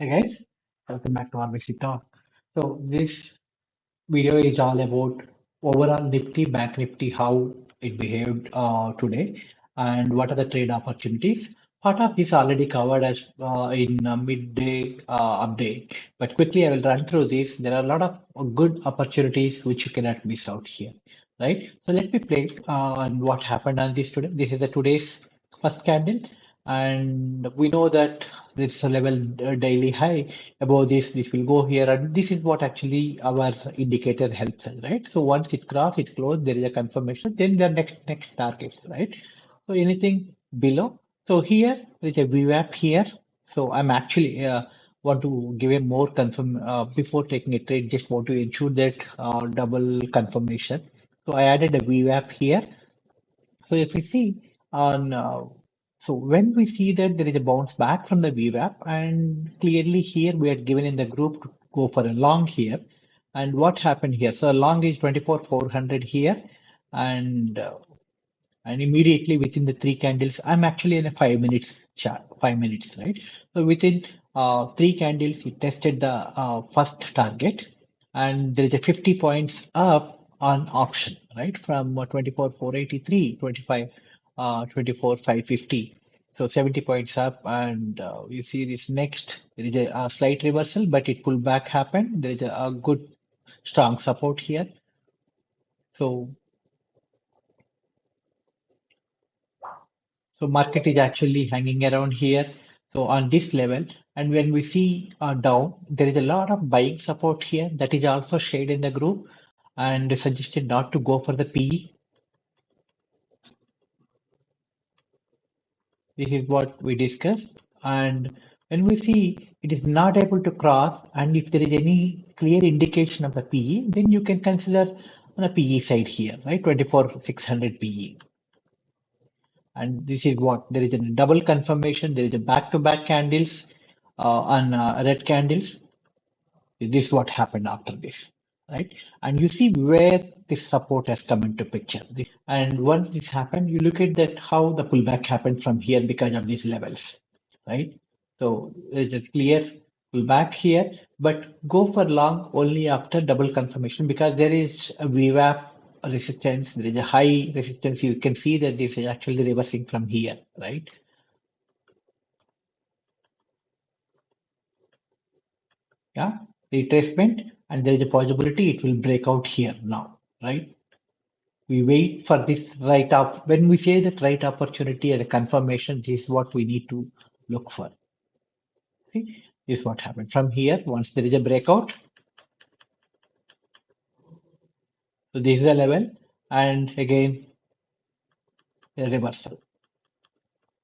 Hey guys, welcome back to our basic talk. So this video is all about overall Nifty, Bank Nifty, how it behaved today, and what are the trade opportunities. Part of this already covered as in midday update, but quickly I will run through this. There are a lot of good opportunities which you cannot miss out here, right? So let me play on what happened on this today. This is the today's first candle, and we know that this level daily high above this will go here, and this is what actually our indicator helps us, right? So once it cross it close, there is a confirmation, then the next targets, right? So anything below, so here there is a VWAP here. So I'm actually want to give a more confirm before taking a trade, just want to ensure that double confirmation. So I added a VWAP here. So if we see on, so when we see that there is a bounce back from the VWAP, and clearly here we are given in the group to go for a long here. And what happened here? So long is 24,400 here, and immediately within the three candles, I'm actually in a 5 minutes chart, 5 minutes, right? So within three candles, it tested the first target, and there is a 50 points up on option, right? From 24,483, 24,550. So 70 points up, and you see this next, there is a slight reversal, but it pullback happened. There is a good strong support here. So So market is actually hanging around here. So on this level, and when we see down, there is a lot of buying support here that is also shared in the group and suggested not to go for the PE. This is what we discussed. And when we see it is not able to cross, and if there is any clear indication of the PE, then you can consider on the PE side here, right? 24,600 PE. And this is what there is a double confirmation. There is a back-to-back candles on red candles. This is what happened after this, right? And you see where this support has come into picture. And once this happened, you look at that how the pullback happened from here because of these levels, right? So there's a clear pullback here, but go for long only after double confirmation because there is a VWAP resistance, there is a high resistance. You can see that this is actually reversing from here, right? Yeah, retracement, and there is a possibility it will break out here now, right? We wait for this right up. When we say that right opportunity and a confirmation, this is what we need to look for. See, this is what happened from here. Once there is a breakout, so this is the level, and again a reversal.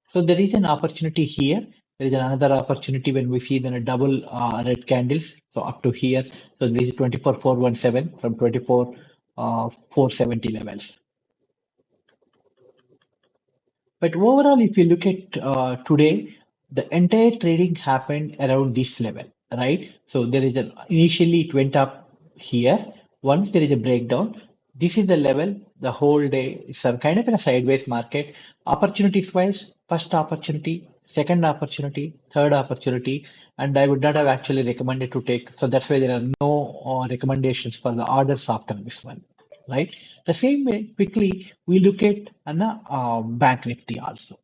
So there is an opportunity here. There is another opportunity when we see then a double red candles. So up to here. So this is 24,417 from 24,470 levels. But overall, if you look at today, the entire trading happened around this level, right? So there is an initially it went up here. Once there is a breakdown, this is the level. The whole day is some kind of in a sideways market. Opportunities wise, first opportunity, second opportunity, third opportunity, and I would not have actually recommended to take. So that's why there are no recommendations for the orders after this one, right? The same way, quickly, we look at Bank Nifty also.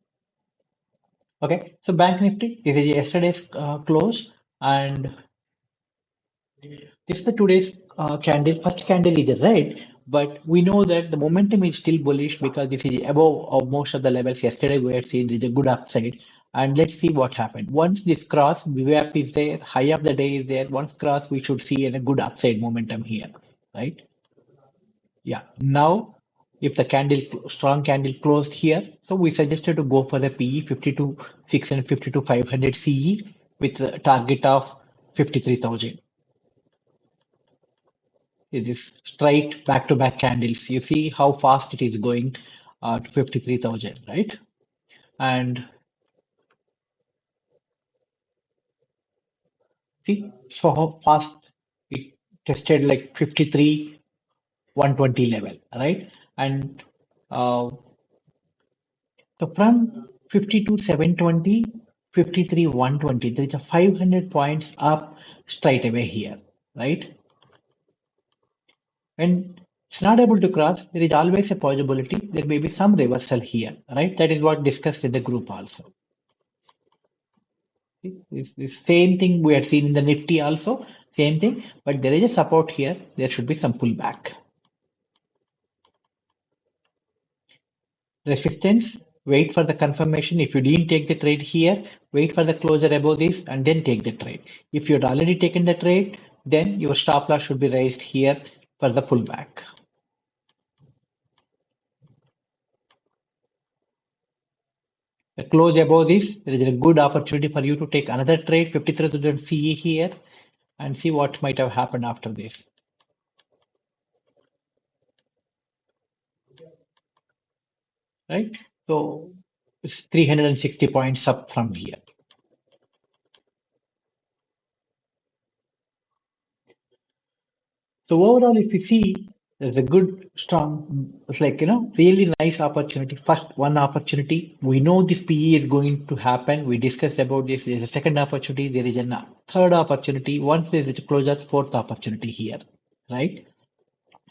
Okay, so Bank Nifty, this is yesterday's close, and this is the today's candle. First candle is red, but we know that the momentum is still bullish because this is above most of the levels. Yesterday we had seen there is a good upside, and let's see what happened. Once this cross, VWAP is there, high of the day is there. Once cross, we should see a good upside momentum here, right? Yeah. Now, if the strong candle closed here, so we suggested to go for the PE 52,600, 52,500 CE with a target of 53,000. It is straight back-to-back candles. You see how fast it is going to 53,000, right? And see, so how fast it tested like 53, 120 level, right? And uh, so from 52, 720. 53,120. There is a 500 points up straight away here, right? And it's not able to cross. There is always a possibility there may be some reversal here, right? That is what discussed in the group also. The same thing we had seen in the Nifty also, same thing, but there is a support here. There should be some pullback. Resistance, wait for the confirmation. If you didn't take the trade here, wait for the closure above this and then take the trade. If you had already taken the trade, then your stop loss should be raised here for the pullback. The close above this, there is a good opportunity for you to take another trade, 53,000 CE here, and see what might have happened after this. Right? So it's 360 points up from here. So overall, if you see, there's a good, strong, it's like, really nice opportunity. First, one opportunity. We know this PE is going to happen. We discussed about this. There's a second opportunity. There is a third opportunity. Once there is a closure, fourth opportunity here, right?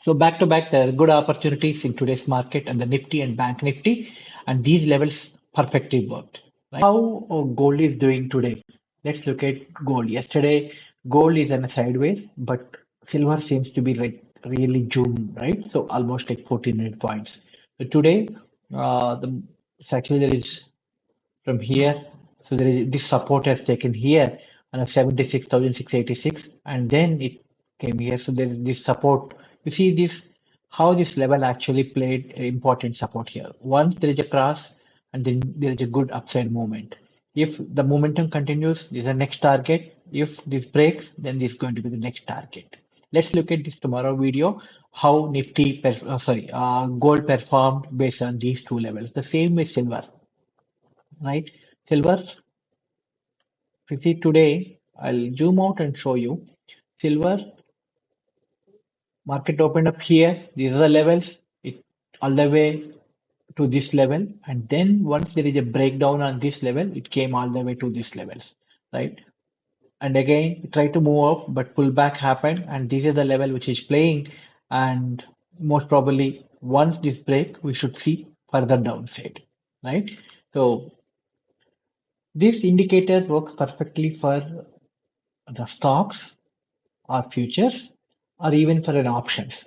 So back to back, there are good opportunities in today's market and the Nifty and Bank Nifty, and these levels perfectly worked. Right? How gold is doing today? Let's look at gold. Yesterday, gold is in a sideways, but silver seems to be like really June, right? So almost like 1400 points. So today, it's actually there is from here. So there is this support has taken here and 76,686 and then it came here. So there is this support. You see this how this level actually played an important support here. Once there is a cross and then there is a good upside movement. If the momentum continues, this is the next target. If this breaks, then this is going to be the next target. Let's look at this tomorrow video. How Nifty, gold performed based on these two levels. The same with silver, right? Silver, if you see today, I'll zoom out and show you. Silver market opened up here. These are the levels. It all the way to this level, and then once there is a breakdown on this level, it came all the way to these levels, right? And again, try to move up, but pullback happened, and this is the level which is playing. And most probably, once this break, we should see further downside, right? So this indicator works perfectly for the stocks or futures or even for an options.